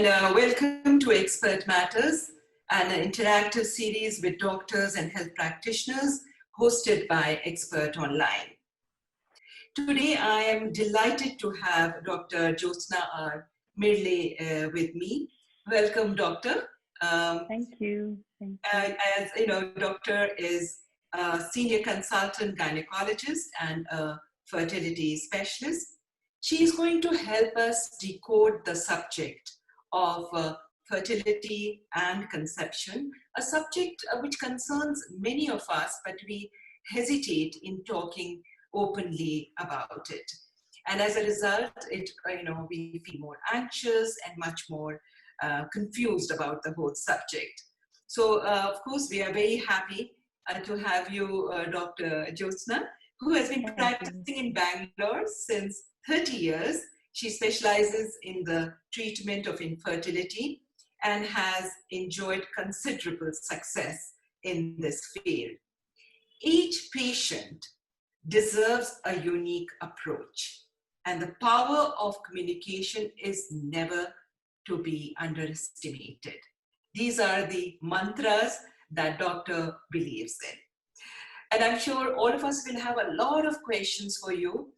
and welcome to Expert Matters, an interactive series with doctors and health practitioners hosted by Expert Online. Today, I am delighted to have Dr. Jyotsna R. Mirle with me. Welcome, Doctor. Thank you. Thank you. As you know, Doctor is a senior consultant gynecologist and a fertility specialist. She is going to help us decode the subject of fertility and conception, a subject which concerns many of us, but we hesitate in talking openly about it. And as a result, we feel more anxious and much more confused about the whole subject. So, of course, we are very happy to have you, Dr. Jyotsna, who has been practicing in Bangalore since 30 years. She specializes in the treatment of infertility and has enjoyed considerable success in this field. Each patient deserves a unique approach, and the power of communication is never to be underestimated. These are the mantras that doctor believes in. And I'm sure all of us will have a lot of questions for you.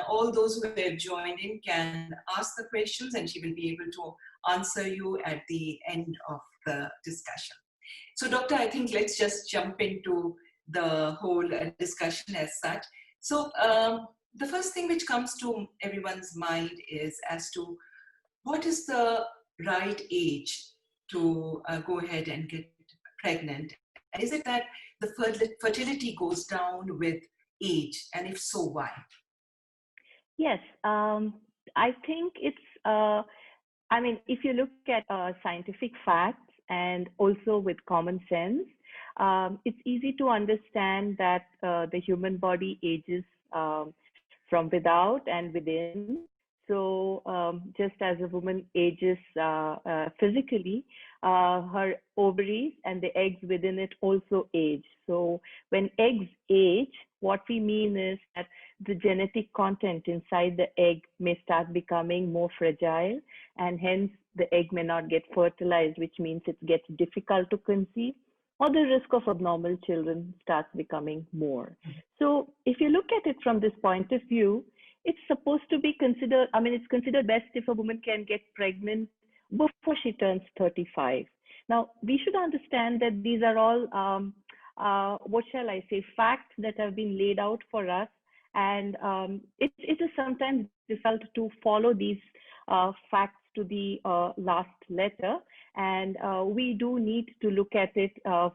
All those who have joined in can ask the questions and she will be able to answer you at the end of the discussion. So doctor, I think let's just jump into the whole discussion as such. So the first thing which comes to everyone's mind is as to what is the right age to go ahead and get pregnant? And is it that the fertility goes down with age? And if so, why? Yes, I think it's, if you look at scientific facts and also with common sense, it's easy to understand that the human body ages from without and within. So just as a woman ages physically, her ovaries and the eggs within it also age. So when eggs age, what we mean is that the genetic content inside the egg may start becoming more fragile, and hence the egg may not get fertilized, which means it gets difficult to conceive, or the risk of abnormal children starts becoming more. So if you look at it from this point of view, it's supposed to be considered, it's considered best if a woman can get pregnant before she turns 35. Now, we should understand that these are all, facts that have been laid out for us. And it is sometimes difficult to follow these facts to the last letter. And we do need to look at it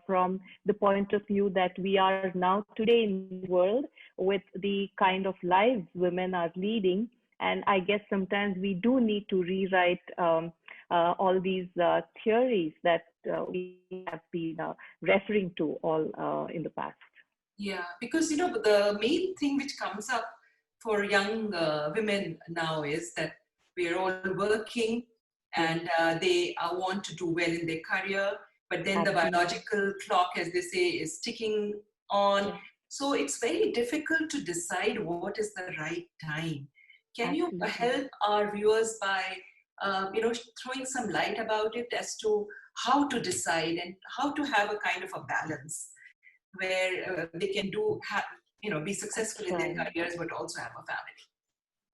from the point of view that we are now today in the world with the kind of lives women are leading. And I guess sometimes we do need to rewrite all these theories that we have been referring to all in the past. Yeah, because the main thing which comes up for young women now is that we are all working and they want to do well in their career, but then the biological clock, as they say, is ticking on. Yeah. So it's very difficult to decide what is the right time. Can you help our viewers by throwing some light about it as to how to decide and how to have a kind of a balance where they can be successful in their careers, but also have a family?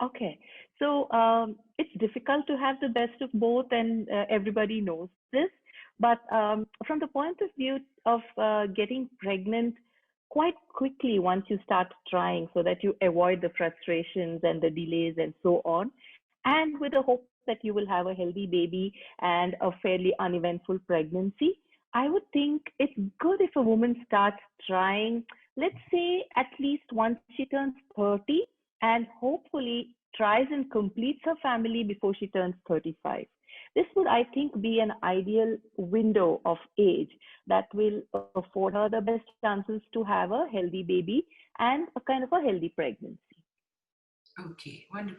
Okay, so it's difficult to have the best of both, and everybody knows this. But from the point of view of getting pregnant quite quickly once you start trying, so that you avoid the frustrations and the delays and so on, and with the hope that you will have a healthy baby and a fairly uneventful pregnancy, I would think it's good if a woman starts trying, let's say, at least once she turns 30, and hopefully tries and completes her family before she turns 35. This would, I think, be an ideal window of age that will afford her the best chances to have a healthy baby and a kind of a healthy pregnancy. Okay, wonderful.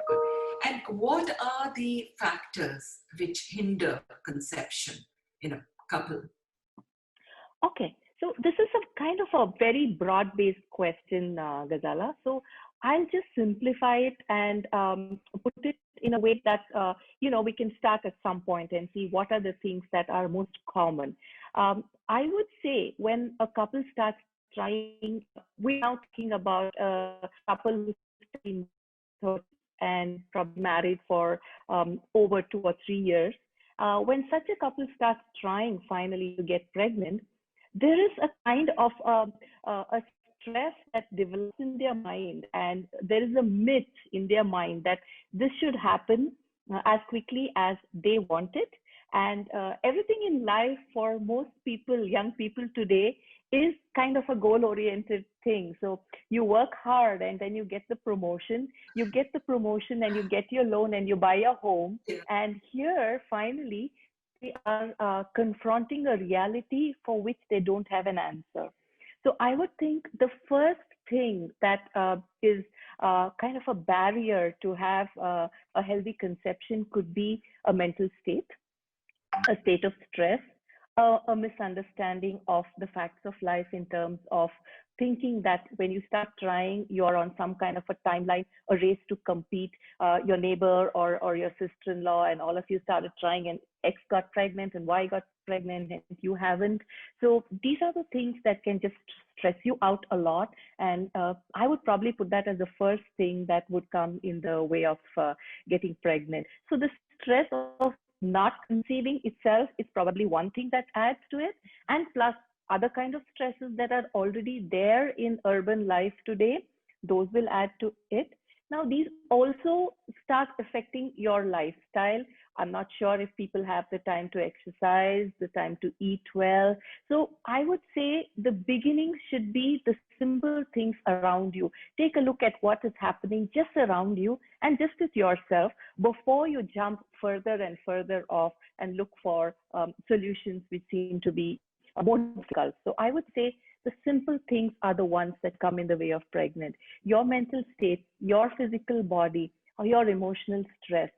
And what are the factors which hinder conception in a couple? Okay, so this is a kind of a very broad-based question, Ghazala. So I'll just simplify it and put it in a way that we can start at some point and see what are the things that are most common. I would say when a couple starts trying, we're now talking about a couple who's in and probably married for over 2 or 3 years. When such a couple starts trying finally to get pregnant, there is a kind of a stress that develops in their mind, and there is a myth in their mind that this should happen as quickly as they want it. And everything in life for most people, young people today, is kind of a goal oriented thing. So you work hard and then you get the promotion, and you get your loan and you buy a home. Yeah. And here, finally, they are confronting a reality for which they don't have an answer. So I would think the first thing that is kind of a barrier to have a healthy conception could be a mental state, a state of stress, a misunderstanding of the facts of life in terms of thinking that when you start trying, you're on some kind of a timeline, a race to compete. Your neighbor or your sister-in-law and all of you started trying, and X got pregnant and Y got pregnant and you haven't. So these are the things that can just stress you out a lot. And I would probably put that as the first thing that would come in the way of getting pregnant. So the stress of not conceiving itself is probably one thing that adds to it, and plus other kind of stresses that are already there in urban life today, those will add to it. Now these also start affecting your lifestyle. I'm not sure if people have the time to exercise, the time to eat well. So I would say the beginning should be the simple things around you. Take a look at what is happening just around you and just with yourself before you jump further and further off and look for solutions which seem to be more difficult. So I would say the simple things are the ones that come in the way of pregnant. Your mental state, your physical body, or your emotional stress.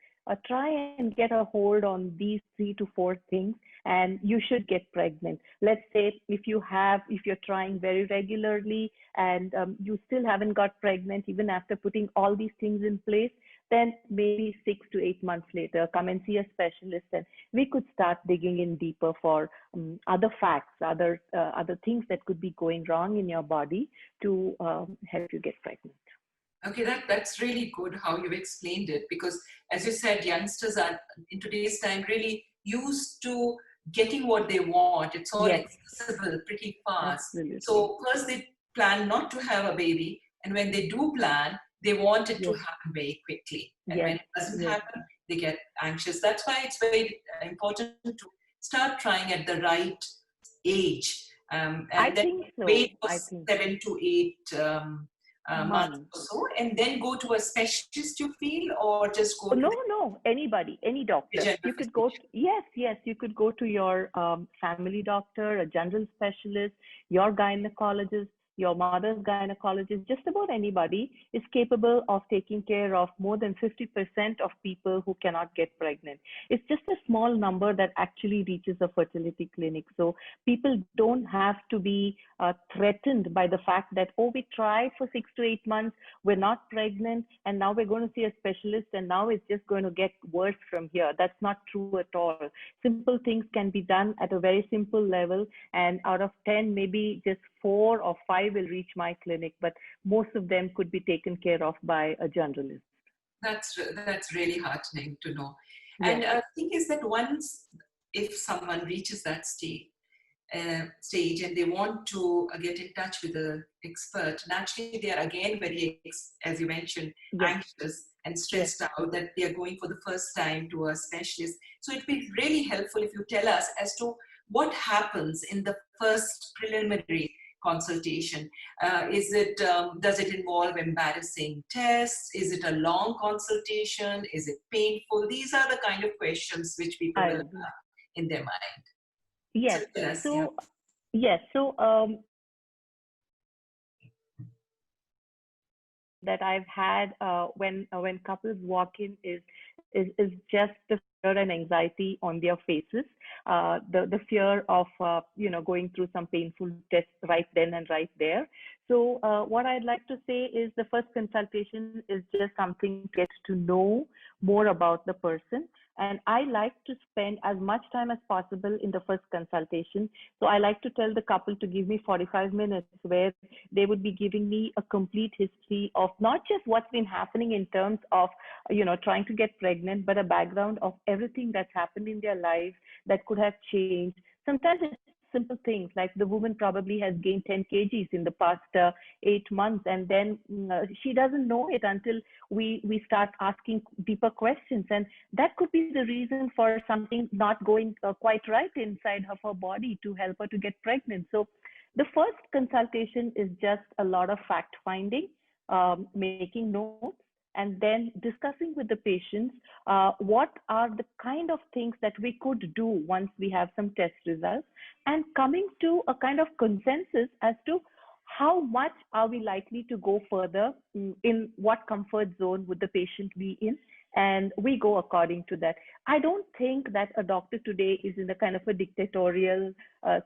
Try and get a hold on these 3 to 4 things, and you should get pregnant. Let's say if you're trying very regularly and you still haven't got pregnant, even after putting all these things in place, then maybe 6 to 8 months later, come and see a specialist, and we could start digging in deeper for other facts, other things that could be going wrong in your body to help you get pregnant. Okay, that's really good how you've explained it, because as you said, youngsters are in today's time really used to getting what they want. It's all Yes, accessible pretty fast. absolutely. So first they plan not to have a baby, and when they do plan, they want it to Yes, happen very quickly. And when yes, it doesn't yes. happen, they get anxious. That's why it's very important to start trying at the right age, I and then think so. wait for I think 7 to 8 months months. or so, and then go to a specialist, you feel, or just go Oh, to no, the no, anybody, any doctor. general You could go, physician. yes, you could go to your family doctor, a general specialist, your gynecologist, your mother's gynecologist. Just about anybody is capable of taking care of more than 50% of people who cannot get pregnant. It's just a small number that actually reaches a fertility clinic. So people don't have to be threatened by the fact that, oh, we tried for 6 to 8 months, we're not pregnant, and now we're going to see a specialist, and now it's just going to get worse from here. That's not true at all. Simple things can be done at a very simple level, and out of 10, maybe just 4 or 5 will reach my clinic, but most of them could be taken care of by a generalist. That's really heartening to know. And Yes, thing is that once, if someone reaches that stage and they want to get in touch with an expert, naturally they are again very, as you mentioned, yes, anxious and yes. stressed out that they are going for the first time to a specialist. So it'd be really helpful if you tell us as to what happens in the first preliminary consultation. Does it involve embarrassing tests? Is it a long consultation? Is it painful? These are the kind of questions which people I will agree. have in their mind. So Yes. tell us, yeah. So, yes. So, that I've had when couples walk in is just the and anxiety on their faces, the fear of going through some painful tests right then and right there. So what I'd like to say is the first consultation is just something to get to know more about the person. And I like to spend as much time as possible in the first consultation. So I like to tell the couple to give me 45 minutes where they would be giving me a complete history of not just what's been happening in terms of, trying to get pregnant, but a background of everything that's happened in their life that could have changed. Sometimes it's simple things like the woman probably has gained 10 kgs in the past 8 months, and then she doesn't know it until we start asking deeper questions, and that could be the reason for something not going quite right inside of her body to help her to get pregnant. So the first consultation is just a lot of fact finding, making notes, and then discussing with the patients what are the kind of things that we could do once we have some test results, and coming to a kind of consensus as to how much are we likely to go further, in what comfort zone would the patient be in, and we go according to that. I don't think that a doctor today is in a kind of a dictatorial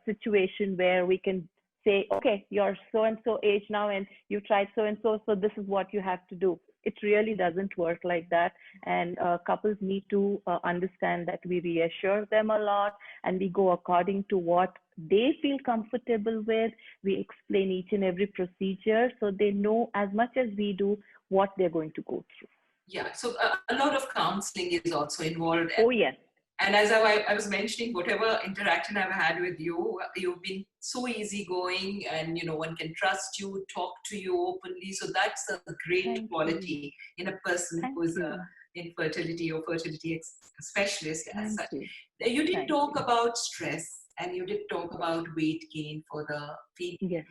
situation where we can say, okay, you're so and so age now and you tried so and so, so this is what you have to do. It really doesn't work like that. And couples need to understand that we reassure them a lot and we go according to what they feel comfortable with. We explain each and every procedure so they know as much as we do what they're going to go through. Yeah, so a lot of counseling is also involved. Oh, yes. And as I was mentioning, whatever interaction I've had with you, you've been so easygoing, and one can trust you, talk to you openly. So that's a great Thank quality in a person Thank who's you. in fertility or fertility specialist as Thank such. you. You did Thank talk you. about stress, and you did talk about weight gain for the female. Yes.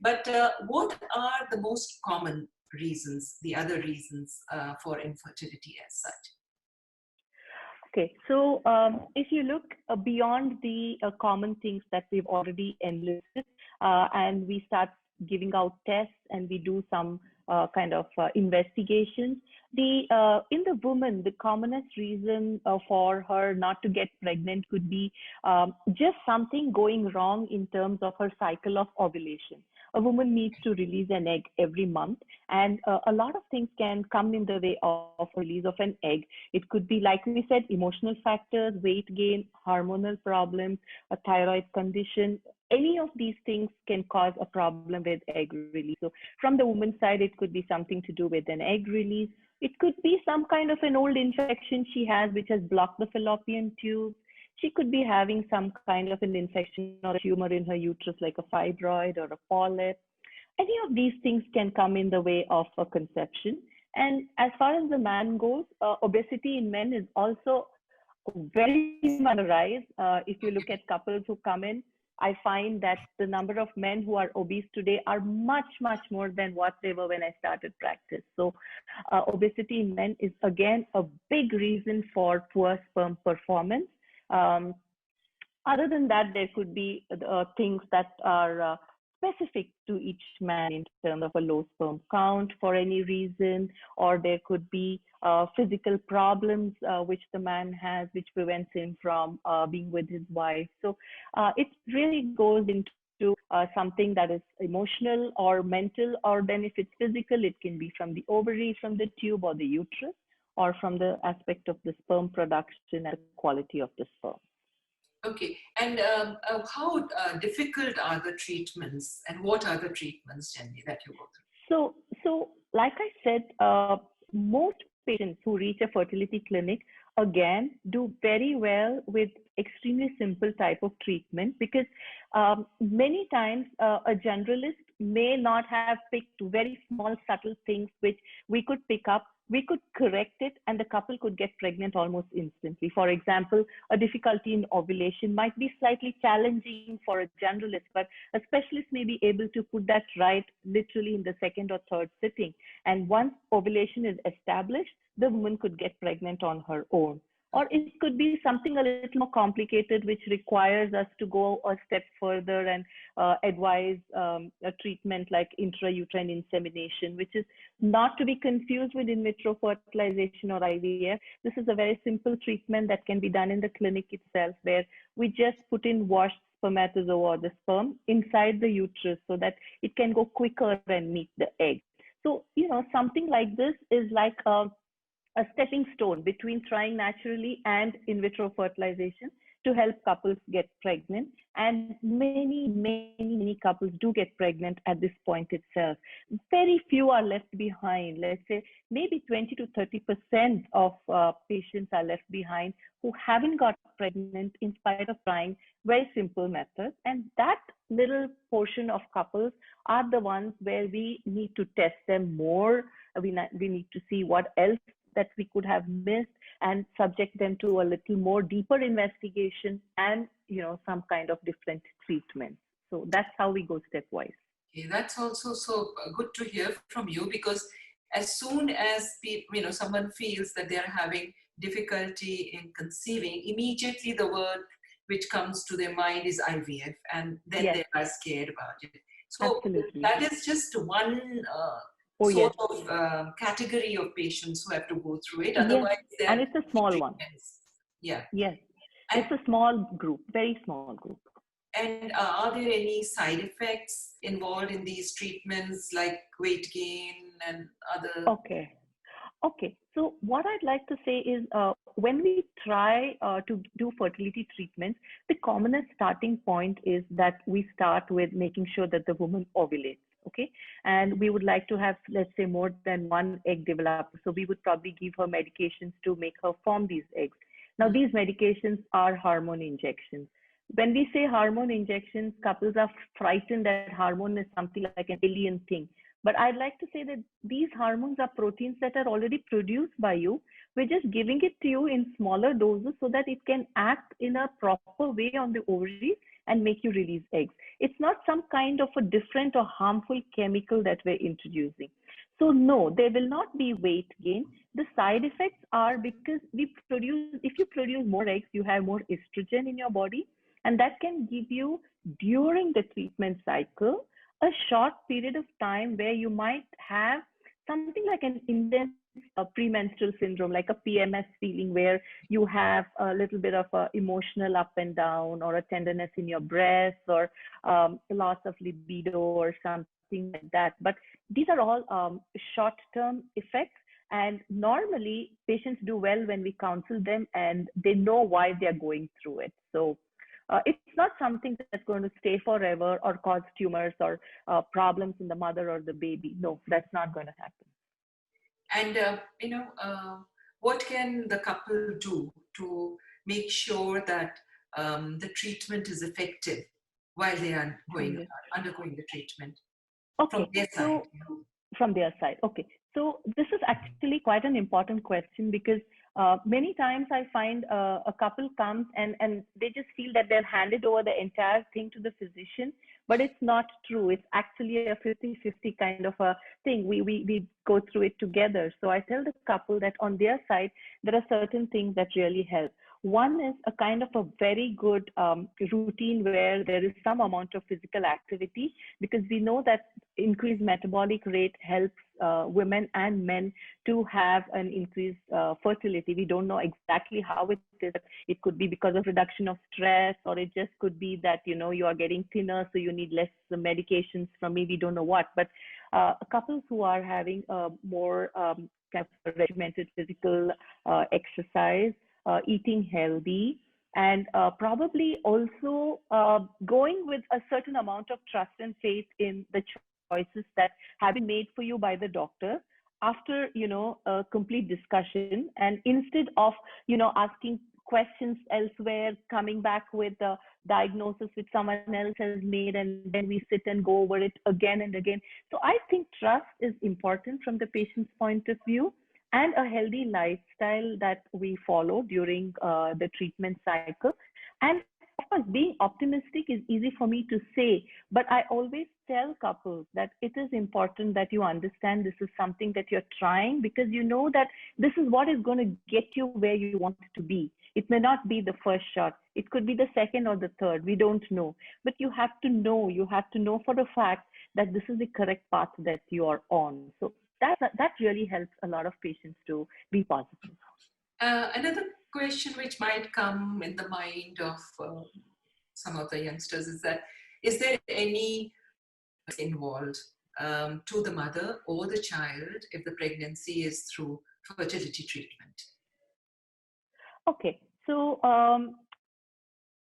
But what are the most common reasons, the other reasons for infertility as such? Okay, so if you look beyond the common things that we've already enlisted, and we start giving out tests and we do some kind of investigations, in the woman, the commonest reason for her not to get pregnant could be just something going wrong in terms of her cycle of ovulation. A woman needs to release an egg every month, and a lot of things can come in the way of release of an egg. It could be, like we said, emotional factors, weight gain, hormonal problems, a thyroid condition. Any of these things can cause a problem with egg release. So from the woman's side, it could be something to do with an egg release. It could be some kind of an old infection she has, which has blocked the fallopian tube. She could be having some kind of an infection or a tumor in her uterus, like a fibroid or a polyp. Any of these things can come in the way of a conception. And as far as the man goes, obesity in men is also very much on the rise. If you look at couples who come in, I find that the number of men who are obese today are much, much more than what they were when I started practice. So obesity in men is, again, a big reason for poor sperm performance. Other than that, there could be things that are specific to each man in terms of a low sperm count for any reason, or there could be physical problems which the man has, which prevents him from being with his wife. So it really goes into something that is emotional or mental, or then if it's physical, it can be from the ovary, from the tube or the uterus, or from the aspect of the sperm production and the quality of the sperm. Okay, and how difficult are the treatments, and what are the treatments, Jenny, that you go through? So like I said, most patients who reach a fertility clinic, again, do very well with extremely simple type of treatment, because many times a generalist may not have picked very small, subtle things which we could pick up. We could correct it and the couple could get pregnant almost instantly. For example, a difficulty in ovulation might be slightly challenging for a generalist, but a specialist may be able to put that right literally in the second or third sitting. And once ovulation is established, the woman could get pregnant on her own. Or it could be something a little more complicated, which requires us to go a step further and advise a treatment like intrauterine insemination, which is not to be confused with in vitro fertilization or IVF. This is a very simple treatment that can be done in the clinic itself, where we just put in washed spermatozoa or the sperm inside the uterus so that it can go quicker and meet the egg. So, something like this is like a stepping stone between trying naturally and in vitro fertilization to help couples get pregnant. And many couples do get pregnant at this point itself. Very few are left behind. Let's say maybe 20 to 30% of patients are left behind who haven't got pregnant in spite of trying very simple methods. And that little portion of couples are the ones where we need to test them more. We need to see what else that we could have missed and subject them to a little more deeper investigation and some kind of different treatment. So that's how we go stepwise. Okay, that's also so good to hear from you, because as soon as someone feels that they're having difficulty in conceiving, immediately the word which comes to their mind is IVF, and then Yes. they are scared about it. So Absolutely. that is just one sort of category of patients who have to go through it. Otherwise, yes. And it's a small one. Yeah. Yes. And it's a small group, very small group. And are there any side effects involved in these treatments, like weight gain and other? Okay. So what I'd like to say is when we try to do fertility treatments, the commonest starting point is that we start with making sure that the woman ovulates. Okay. And we would like to have, let's say, more than one egg develop. So we would probably give her medications to make her form these eggs. Now, these medications are hormone injections. When we say hormone injections, couples are frightened that hormone is something like an alien thing. But I'd like to say that these hormones are proteins that are already produced by you. We're just giving it to you in smaller doses so that it can act in a proper way on the ovaries and make you release eggs. It's not some kind of a different or harmful chemical that we're introducing. So no, there will not be weight gain. The side effects are because if you produce more eggs, you have more estrogen in your body, and that can give you, during the treatment cycle, a short period of time where you might have something like an intense premenstrual syndrome, like a PMS feeling, where you have a little bit of a emotional up and down, or a tenderness in your breast, or loss of libido or something like that. But these are all short-term effects. And normally patients do well when we counsel them and they know why they're going through it. So it's not something that's going to stay forever or cause tumors or problems in the mother or the baby. No, that's not going to happen. And, what can the couple do to make sure that the treatment is effective while they are undergoing the treatment? Okay. From their side. From their side. Okay. So this is actually quite an important question, because many times I find a couple comes and they just feel that they're handed over the entire thing to the physician, but it's not true. It's actually a 50-50 kind of a thing. We go through it together. So I tell the couple that on their side, there are certain things that really help. One is a kind of a very good routine where there is some amount of physical activity, because we know that increased metabolic rate helps women and men to have an increased fertility. We don't know exactly how it is. It could be because of reduction of stress, or it just could be that, you are getting thinner, so you need less medications from me. We don't know what. But couples who are having more kind of regimented physical exercise, eating healthy, and probably also going with a certain amount of trust and faith in the choices that have been made for you by the doctor after a complete discussion, and instead of asking questions elsewhere, coming back with a diagnosis which someone else has made, and then we sit and go over it again and again. So I think trust is important from the patient's point of view, and a healthy lifestyle that we follow during the treatment cycle. And of course, being optimistic is easy for me to say, but I always tell couples that it is important that you understand this is something that you're trying, because you know that this is what is going to get you where you want to be. It may not be the first shot. It could be the second or the third. We don't know. But you have to know for a fact that this is the correct path that you are on. So that really helps a lot of patients to be positive. Another question which might come in the mind of some of the youngsters is that, is there any involved to the mother or the child if the pregnancy is through fertility treatment? Okay, so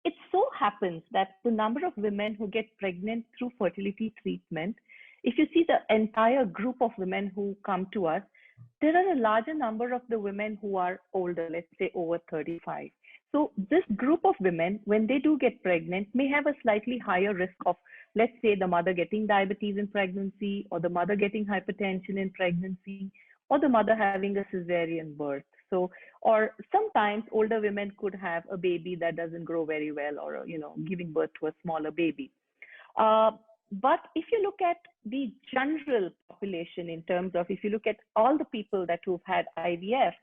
it so happens that the number of women who get pregnant through fertility treatment, if you see the entire group of women who come to us, there are a larger number of the women who are older, let's say over 35. So this group of women, when they do get pregnant, may have a slightly higher risk of, let's say, the mother getting diabetes in pregnancy, or the mother getting hypertension in pregnancy, or the mother having a cesarean birth. So, or sometimes older women could have a baby that doesn't grow very well, or, giving birth to a smaller baby. But if you look at the general population, in terms of, if you look at all the people that who've had IVF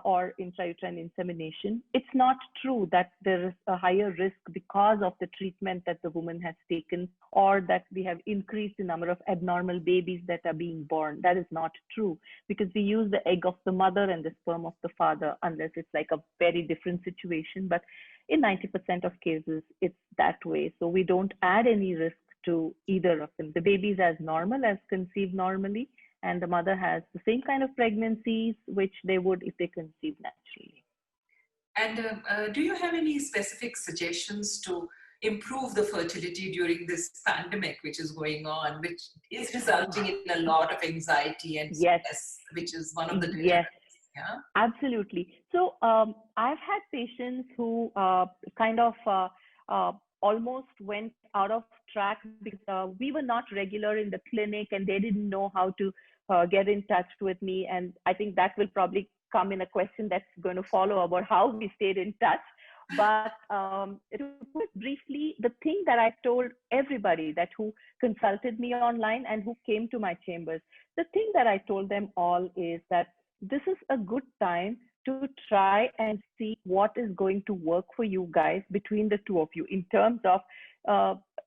or intrauterine insemination, it's not true that there is a higher risk because of the treatment that the woman has taken, or that we have increased the number of abnormal babies that are being born. That is not true, because we use the egg of the mother and the sperm of the father, unless it's like a very different situation. But in 90% of cases, it's that way. So we don't add any risk to either of them. The baby is as normal, as conceived normally, and the mother has the same kind of pregnancies which they would if they conceive naturally. And do you have any specific suggestions to improve the fertility during this pandemic which is going on, which is resulting in a lot of anxiety and stress, which is one of the determinants? Yeah, absolutely. So I've had patients who almost went out of track because we were not regular in the clinic, and they didn't know how to get in touch with me. And I think that will probably come in a question that's going to follow about how we stayed in touch. But to put it briefly, the thing that I told everybody that who consulted me online and who came to my chambers, the thing that I told them all is that this is a good time to try and see what is going to work for you guys between the two of you, in terms of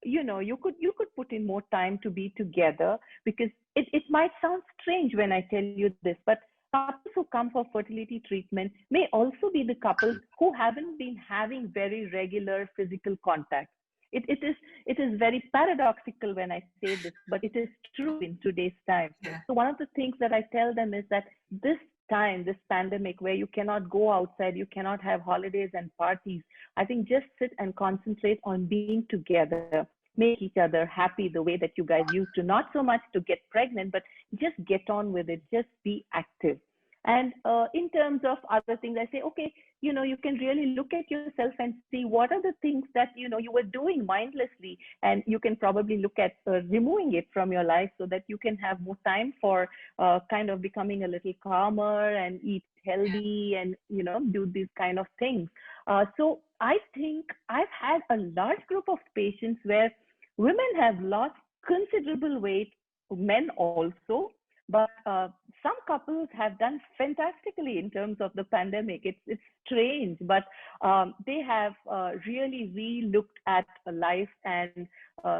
you could put in more time to be together, because it might sound strange when I tell you this, but couples who come for fertility treatment may also be the couples who haven't been having very regular physical contact. It is very paradoxical when I say this, but it is true in today's time. Yeah. So one of the things that I tell them is that this time, this pandemic, where you cannot go outside, you cannot have holidays and parties, I think just sit and concentrate on being together, make each other happy the way that you guys used to, not so much to get pregnant, but just get on with it, just be active. And in terms of other things, I say, okay, you can really look at yourself and see what are the things that, you were doing mindlessly, and you can probably look at removing it from your life so that you can have more time for kind of becoming a little calmer and eat healthy and, do these kind of things. So I think I've had a large group of patients where women have lost considerable weight, men also, but some couples have done fantastically in terms of the pandemic. It's strange, but they have really re-looked at life and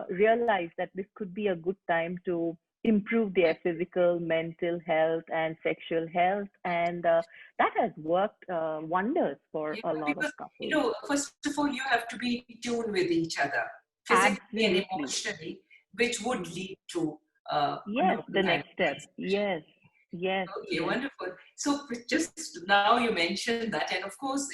realized that this could be a good time to improve their physical, mental health, and sexual health. And that has worked wonders for a lot of couples. First of all, you have to be tuned with each other, physically and emotionally, which would lead to the next step. Yes. Okay, wonderful. So just now you mentioned that, and of course,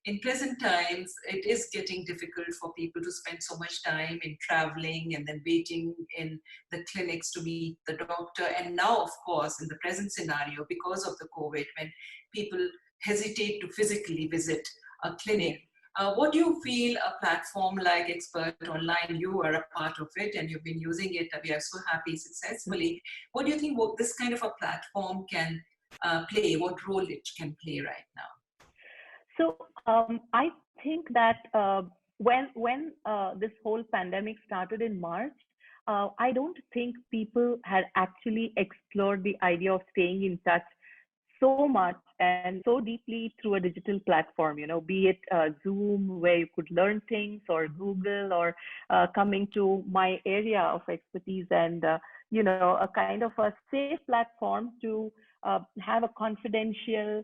in present times, it is getting difficult for people to spend so much time in traveling and then waiting in the clinics to meet the doctor. And now, of course, in the present scenario, because of the COVID, when people hesitate to physically visit a clinic, what do you feel a platform like Expert Online, you are a part of it and you've been using it, we are so happy successfully. What do you think this kind of a platform can play, what role it can play right now? So I think that when this whole pandemic started in March, I don't think people had actually explored the idea of staying in touch so much and so deeply through a digital platform, be it Zoom, where you could learn things, or Google, or coming to my area of expertise and, a kind of a safe platform to have a confidential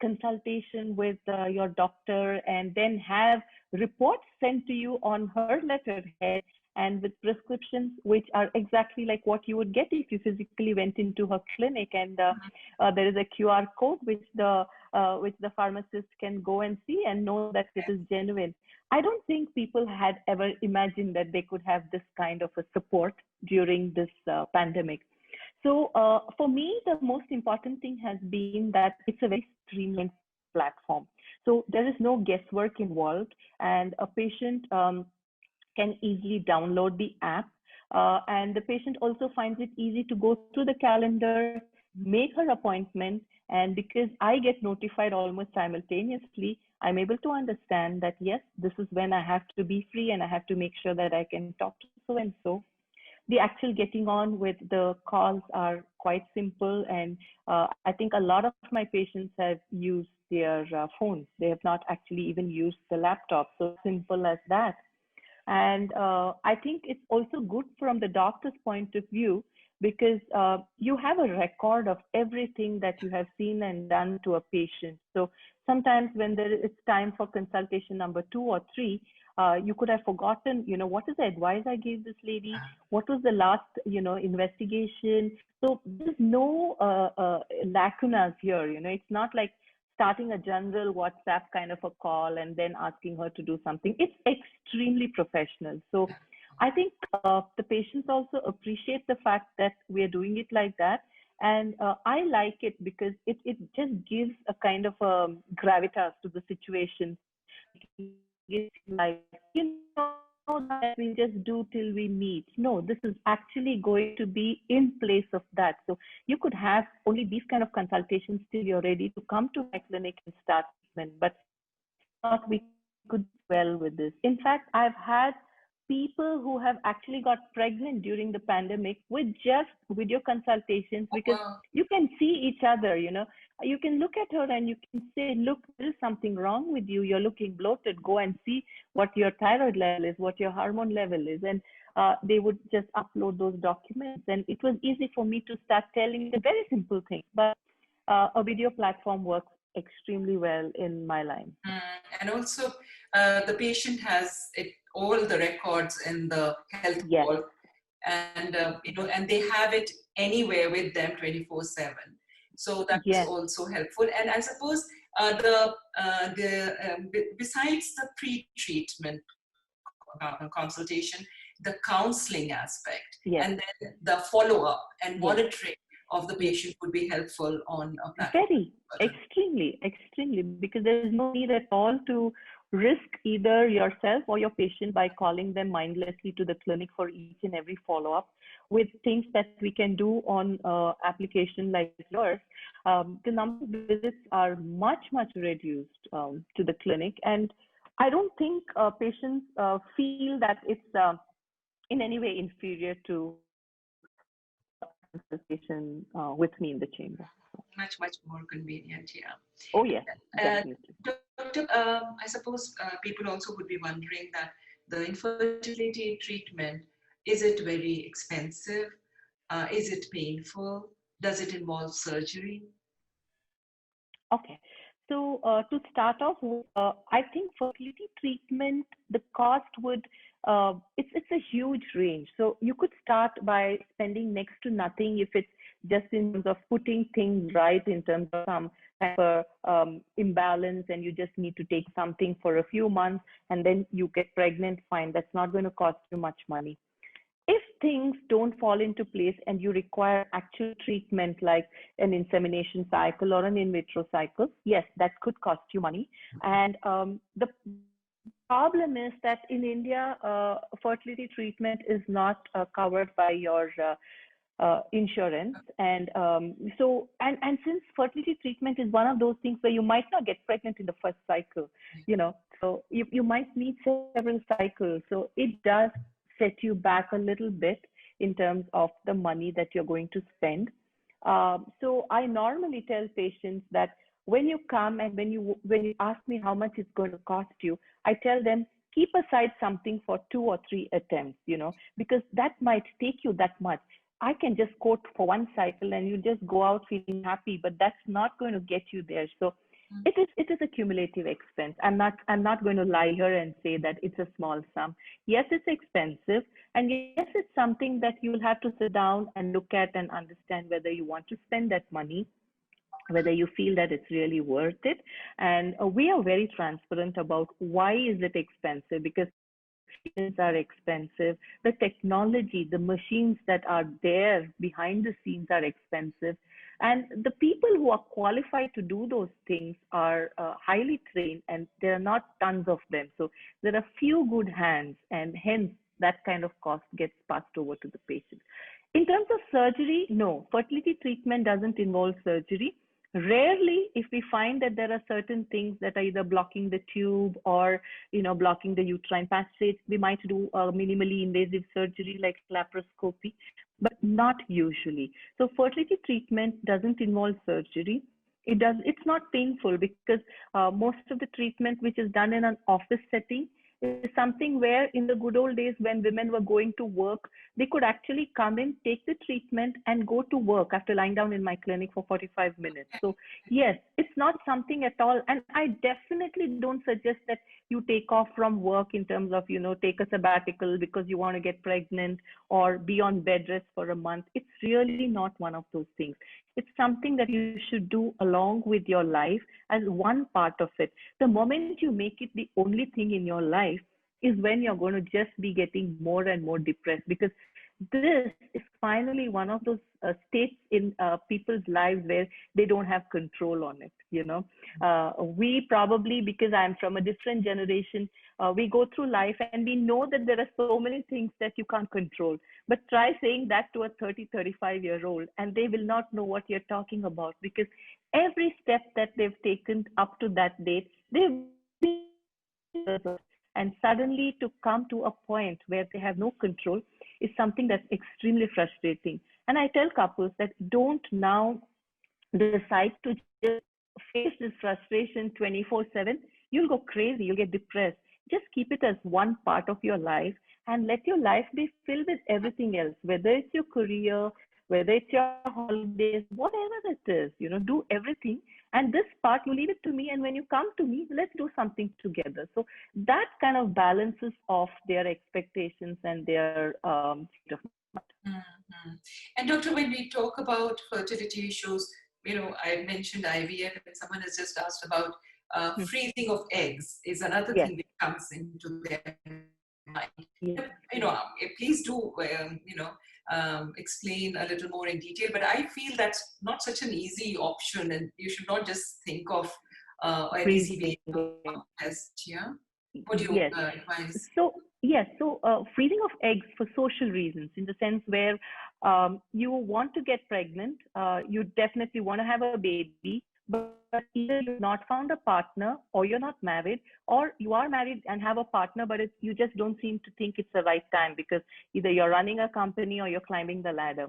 consultation with your doctor, and then have reports sent to you on her letterhead, and with prescriptions which are exactly like what you would get if you physically went into her clinic. And there is a QR code which the pharmacist can go and see and know that it is genuine. I don't think people had ever imagined that they could have this kind of a support during this pandemic. So for me, the most important thing has been that it's a very streamlined platform. So there is no guesswork involved, and a patient can easily download the app. And the patient also finds it easy to go through the calendar, make her appointment. And because I get notified almost simultaneously, I'm able to understand that, yes, this is when I have to be free, and I have to make sure that I can talk to so and so. The actual getting on with the calls are quite simple. And I think a lot of my patients have used their phones. They have not actually even used the laptop. So simple as that. And I think it's also good from the doctor's point of view, because you have a record of everything that you have seen and done to a patient. So sometimes when it's time for consultation number 2 or 3, you could have forgotten, what is the advice I gave this lady? What was the last, investigation? So there's no lacunas here. It's not like starting a general WhatsApp kind of a call and then asking her to do something. It's extremely professional. So I think the patients also appreciate the fact that we're doing it like that. And I like it because it just gives a kind of gravitas to the situation. It's like, that we just do till we meet. No, this is actually going to be in place of that. So you could have only these kind of consultations till you're ready to come to my clinic and start treatment. But not, we could do well with this. In fact, I've had people who have actually got pregnant during the pandemic with just video consultations, because you can see each other. You can look at her and you can say, look, there is something wrong with you. You're looking bloated. Go and see what your thyroid level is, what your hormone level is. And they would just upload those documents. And it was easy for me to start telling the very simple things. But a video platform works extremely well in my line. And also the patient has all the records in the health Yes. wall, and and they have it anywhere with them 24/7. So that's Yes. also helpful. And I suppose besides the pre-treatment consultation, the counseling aspect, Yes. and then the follow-up and monitoring of the patient would be helpful on a platform. Very, extremely, because there is no need at all to risk either yourself or your patient by calling them mindlessly to the clinic for each and every follow-up. With things that we can do on application like yours, the number of visits are much reduced to the clinic. And I don't think patients feel that it's in any way inferior to consultation with me in the chamber. Much more convenient, yeah. Oh yes, definitely. Doctor, I suppose people also would be wondering that the infertility treatment, is it very expensive? Is it painful? Does it involve surgery? Okay. So to start off, I think fertility treatment, the cost would, it's a huge range. So you could start by spending next to nothing if it's just in terms of putting things right, in terms of some type of imbalance, and you just need to take something for a few months and then you get pregnant, fine. That's not going to cost you much money. If things don't fall into place and you require actual treatment like an insemination cycle or an in vitro cycle, yes, that could cost you money. And the problem is that in India, fertility treatment is not covered by your insurance. And since fertility treatment is one of those things where you might not get pregnant in the first cycle, So you might need several cycles. So it does set you back a little bit in terms of the money that you're going to spend. So I normally tell patients that when you come and when you ask me how much it's going to cost you, I tell them keep aside something for 2 or 3 attempts, because that might take you that much. I can just quote for one cycle and you just go out feeling happy, but that's not going to get you there. So it is a cumulative expense. I'm not going to lie here and say that it's a small sum. Yes, it's expensive, and yes, it's something that you'll have to sit down and look at and understand whether you want to spend that money, whether you feel that it's really worth it. And we are very transparent about why is it expensive, because treatments are expensive, the technology, the machines that are there behind the scenes are expensive, and the people who are qualified to do those things are highly trained, and there are not tons of them. So there are few good hands, and hence that kind of cost gets passed over to the patient. In terms of surgery, no, fertility treatment doesn't involve surgery. Rarely, if we find that there are certain things that are either blocking the tube or blocking the uterine passage, we might do a minimally invasive surgery like laparoscopy, but not usually. So fertility treatment doesn't involve surgery. It's not painful, because most of the treatment which is done in an office setting is something where in the good old days when women were going to work, they could actually come in, take the treatment and go to work after lying down in my clinic for 45 minutes. So yes, it's not something at all. And I definitely don't suggest that you take off from work in terms of, take a sabbatical because you want to get pregnant or be on bed rest for a month. It's really not one of those things. It's something that you should do along with your life as one part of it. The moment you make it the only thing in your life is when you're going to just be getting more and more depressed, because this is finally one of those states in people's lives where they don't have control on it. We probably, because I'm from a different generation, we go through life and we know that there are so many things that you can't control. But try saying that to a 30, 35-year-old, and they will not know what you're talking about, because every step that they've taken up to that date, they've been, and suddenly to come to a point where they have no control is something that's extremely frustrating. And I tell couples that don't now decide to just face this frustration 24/7. You'll go crazy, you'll get depressed. Just keep it as one part of your life and let your life be filled with everything else, whether it's your career, whether it's your holidays, whatever it is, do everything. And this part, you leave it to me. And when you come to me, let's do something together. So that kind of balances off their expectations and their state of mind. Mm-hmm. And doctor, when we talk about fertility issues, I mentioned IVF, and someone has just asked about freezing of eggs is another Yes. thing that comes into their mind. Yes. Please do, explain a little more in detail, but I feel that's not such an easy option, and you should not just think of an easy way of test. Yeah. What do you Yes. advise? So yes, so freezing of eggs for social reasons, in the sense where you want to get pregnant, you definitely want to have a baby, but either you've not found a partner, or you're not married, or you are married and have a partner, but you just don't seem to think it's the right time, because either you're running a company or you're climbing the ladder.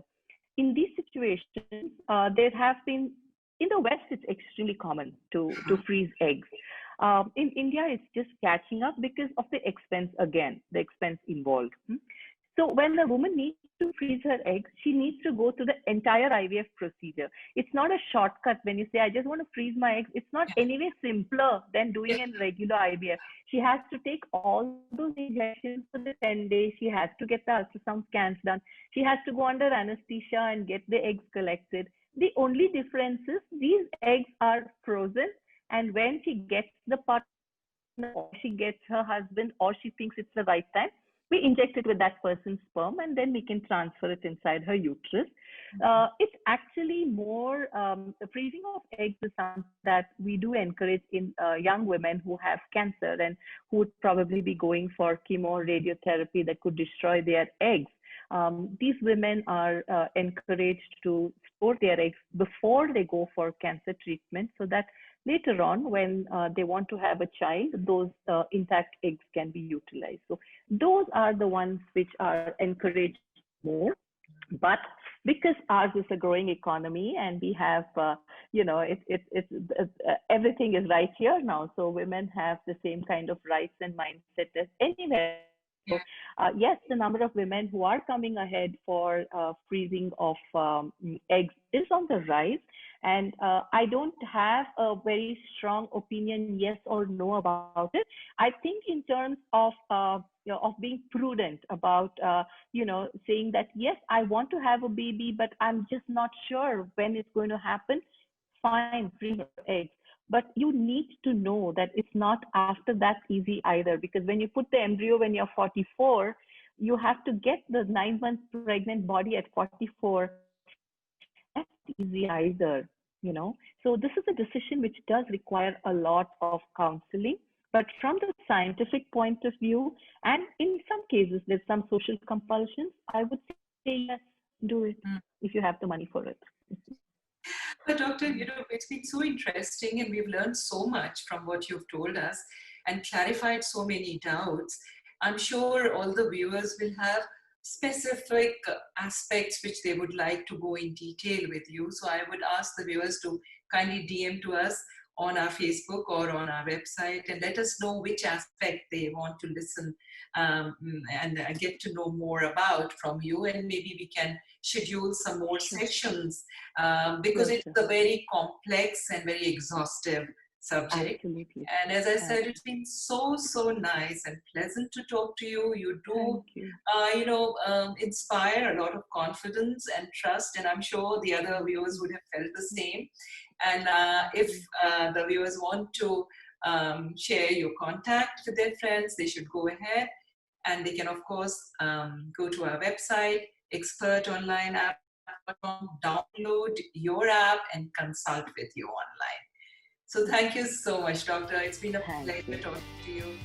In these situations, there have been, in the West, it's extremely common to freeze eggs. In India, it's just catching up because of the expense, again, the expense involved. So when a woman needs to freeze her eggs, she needs to go through the entire IVF procedure. It's not a shortcut when you say, I just want to freeze my eggs. It's not anyway simpler than doing a regular IVF. She has to take all those injections for the 10 days. She has to get the ultrasound scans done. She has to go under anesthesia and get the eggs collected. The only difference is these eggs are frozen, and when she gets the partner, or she gets her husband, or she thinks it's the right time, we inject it with that person's sperm, and then we can transfer it inside her uterus. It's actually more, the freezing of eggs is something that we do encourage in young women who have cancer and who would probably be going for chemo radiotherapy that could destroy their eggs. These women are encouraged to store their eggs before they go for cancer treatment, so that later on when they want to have a child, those intact eggs can be utilized. So those are the ones which are encouraged more. But because ours is a growing economy and we have, everything is right here now. So women have the same kind of rights and mindset as anywhere. So yes, the number of women who are coming ahead for freezing of eggs is on the rise. And I don't have a very strong opinion, yes or no about it. I think in terms of of being prudent about saying that yes, I want to have a baby, but I'm just not sure when it's going to happen. Fine, freeze your eggs. But you need to know that it's not after that easy either, because when you put the embryo when you're 44, you have to get the 9 months pregnant body at 44. That's easy either, you know. So this is a decision which does require a lot of counseling. But from the scientific point of view, and in some cases there's some social compulsions, I would say yes, do it if you have the money for it. But Doctor, it's been so interesting and we've learned so much from what you've told us and clarified so many doubts. I'm sure all the viewers will have specific aspects which they would like to go in detail with you. So I would ask the viewers to kindly DM to us on our Facebook or on our website and let us know which aspect they want to listen and get to know more about from you, and maybe we can schedule some more sessions because it's a very complex and very exhaustive subject. Absolutely. And as I said, it's been so nice and pleasant to talk to you. You do, inspire a lot of confidence and trust, and I'm sure the other viewers would have felt the same. And if the viewers want to share your contact with their friends, they should go ahead, and they can, of course, go to our website, expertonlineapp.com, download your app and consult with you online. So thank you so much, Doctor. It's been a pleasure talking to you.